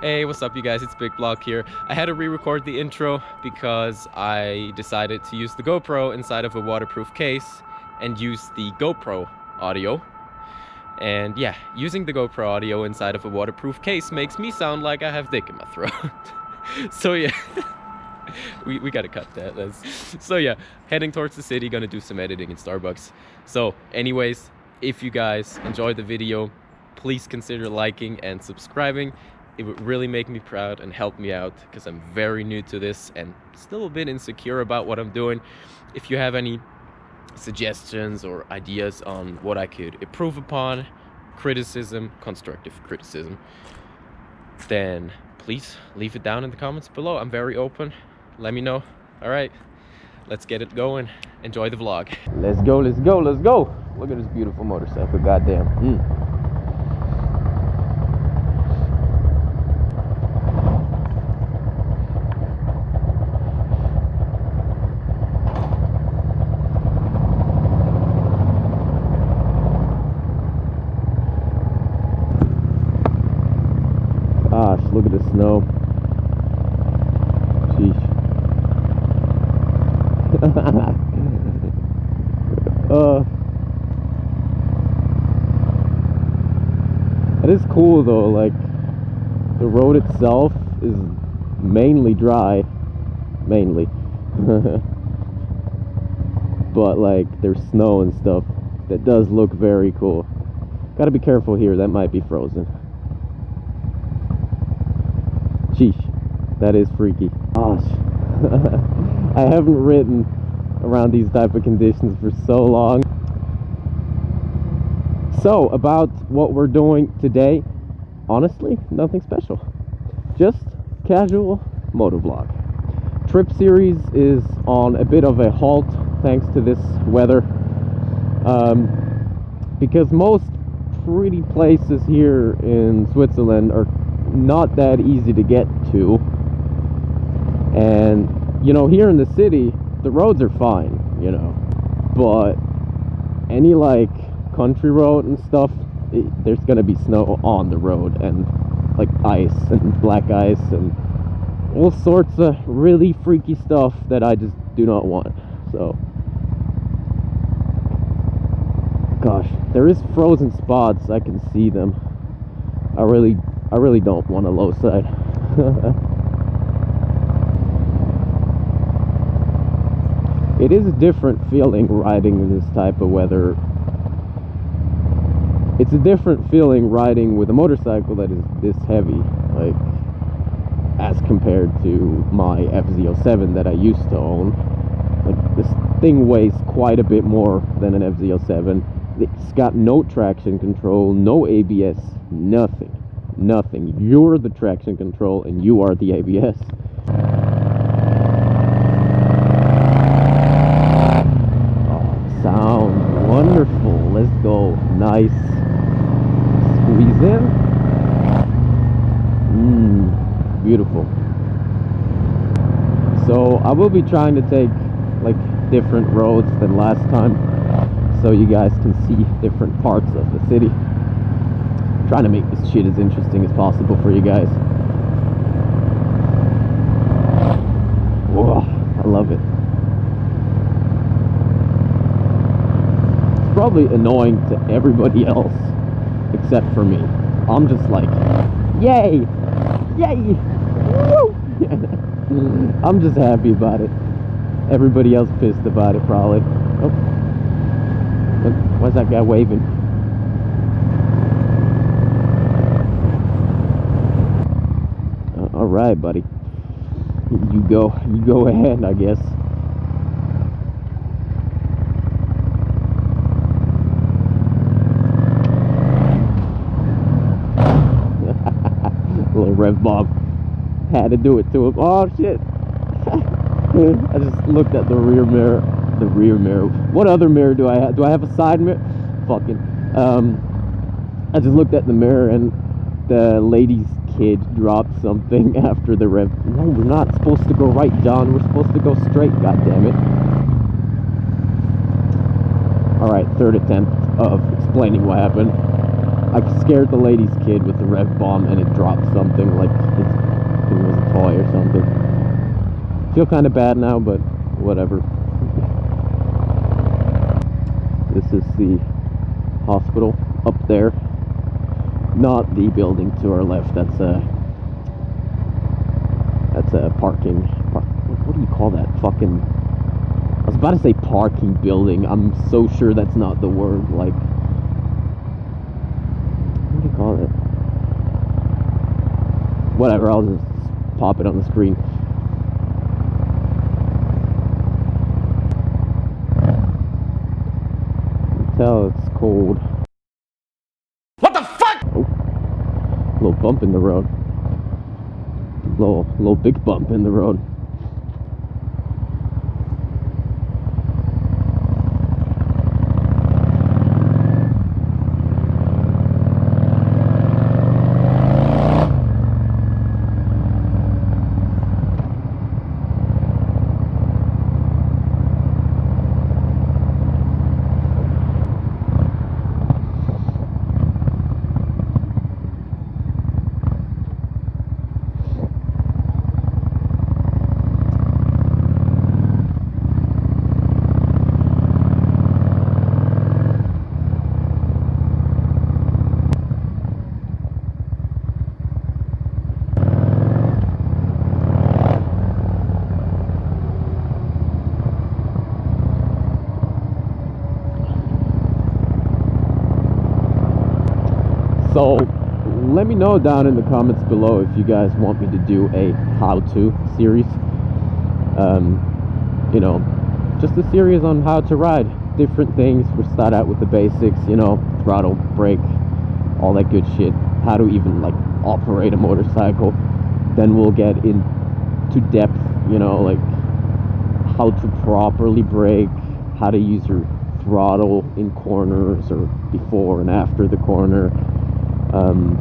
Hey, what's up you guys, it's BigBlock here. I had to re-record the intro because I decided to use the GoPro inside of a waterproof case and use the GoPro audio. And yeah, using the GoPro audio inside of a waterproof case makes me sound like I have dick in my throat. So yeah, we gotta cut that. So yeah, heading towards the city, gonna do some editing in Starbucks. So anyways, if you guys enjoyed the video, please consider liking and subscribing. It would really make me proud and help me out because I'm very new to this and still a bit insecure about what I'm doing. If you have any suggestions or ideas on what I could improve upon, criticism, constructive criticism, then please leave it down in the comments below. I'm very open. Let me know. All right, let's get it going. Enjoy the vlog. Let's go, let's go, let's go. Look at this beautiful motorcycle, goddamn. Gosh, look at the snow. Sheesh. It is cool though, like the road itself is mainly dry, but like there's snow and stuff that does look very cool. Gotta be careful here, that might be frozen. Sheesh, that is freaky. Gosh, I haven't ridden around these type of conditions for so long. So, about what we're doing today, honestly, nothing special. Just casual motovlog. Trip series is on a bit of a halt thanks to this weather. Because most pretty places here in Switzerland are not that easy to get to, and you know, here in the city the roads are fine, you know, but any like country road and stuff, there's gonna be snow on the road and like ice and black ice and all sorts of really freaky stuff that I just do not want. So gosh, there is frozen spots, I can see them. I really don't want a low side. It is a different feeling riding in this type of weather. It's a different feeling riding with a motorcycle that is this heavy, like as compared to my FZ07 that I used to own. Like this thing weighs quite a bit more than an FZ07. It's got no traction control, no ABS, nothing. You're the traction control and you are the ABS. Oh, sound wonderful. Let's go. Nice. Squeeze in. Beautiful. So I will be trying to take like different roads than last time, so you guys can see different parts of the city. Trying to make this shit as interesting as possible for you guys. Whoa, I love it. It's probably annoying to everybody else except for me. I'm just like, yay! Yay! Woo! I'm just happy about it. Everybody else pissed about it probably. Oh. Why's that guy waving? All right, buddy. You go ahead, I guess. Little rev bomb. Had to do it to him. Oh shit! I just looked at the rear mirror. The rear mirror. What other mirror do I have? Do I have a side mirror? Fucking. I just looked at the mirror and the lady's kid dropped something after the rev. No, we're not supposed to go right, John. We're supposed to go straight, goddammit. Alright, third attempt of explaining what happened. I scared the lady's kid with the rev bomb and it dropped something like it was a toy or something. Feel kind of bad now, but whatever. This is the hospital up there, not the building to our left. That's a parking. What do you call that? Fucking. I was about to say parking building. I'm so sure that's not the word. Like, what do you call it? Whatever. I'll just pop it on the screen. Tell it's cold. What the fuck? Oh, little bump in the road. Little big bump in the road. So let me know down in the comments below if you guys want me to do a how-to series. You know, just a series on how to ride different things. We'll start out with the basics, you know, throttle, brake, all that good shit. How to even like operate a motorcycle. Then we'll get into depth, you know, like how to properly brake, how to use your throttle in corners or before and after the corner.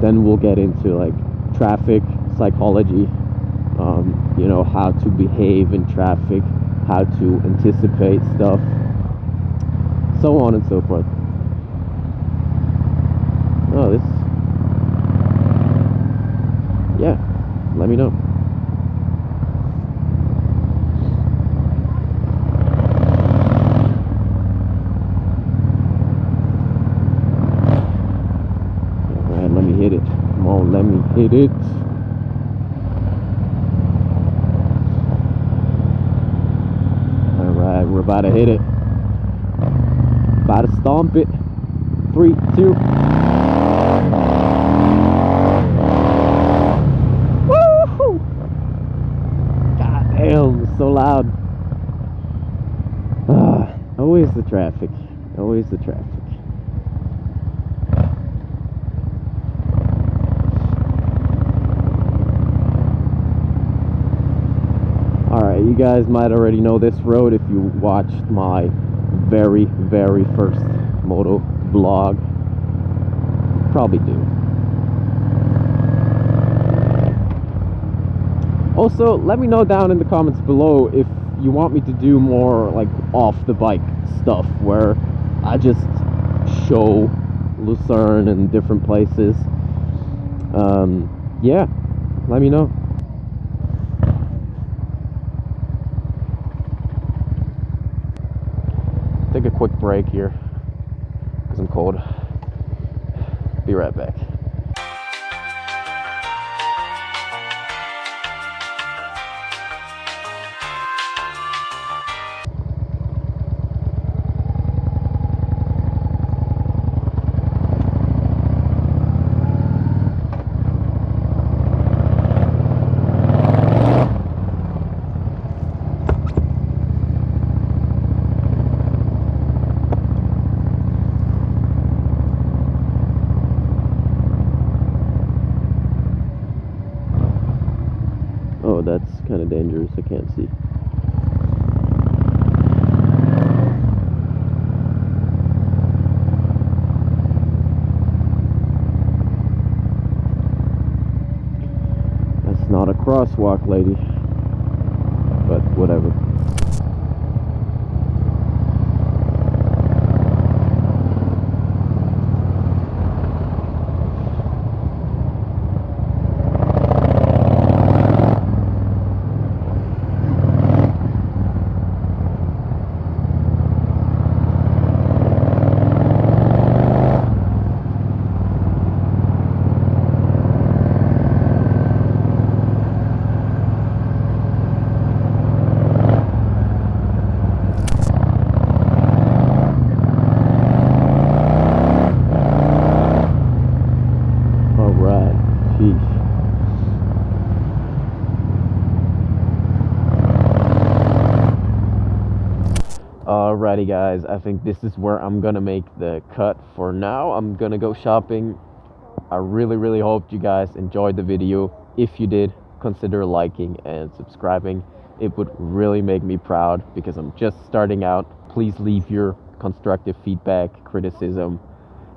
Then we'll get into like traffic psychology, you know, how to behave in traffic, how to anticipate stuff, so on and so forth. Oh, this, yeah, let me know. Hit it. Come on, let me hit it. Alright, we're about to hit it. About to stomp it. 3, 2. Woo! God damn, it's so loud. Always the traffic. Always the traffic. Alright, you guys might already know this road if you watched my very first moto vlog. Probably do. Also, let me know down in the comments below if you want me to do more like off the bike stuff where I just show Lucerne and different places. Yeah, let me know. Take a quick break here because I'm cold. Be right back. Oh, that's kind of dangerous. I can't see. That's not a crosswalk, lady. But whatever. Alrighty guys, I think this is where I'm gonna make the cut for now. I'm gonna go shopping. I really hope you guys enjoyed the video. If you did, consider liking and subscribing. It would really make me proud because I'm just starting out. Please leave your constructive feedback, criticism,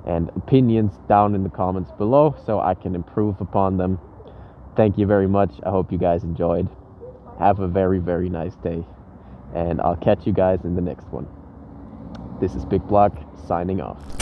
and opinions down in the comments below so I can improve upon them. Thank you very much. I hope you guys enjoyed. Have a very nice day, and I'll catch you guys in the next one. This is Big Block signing off.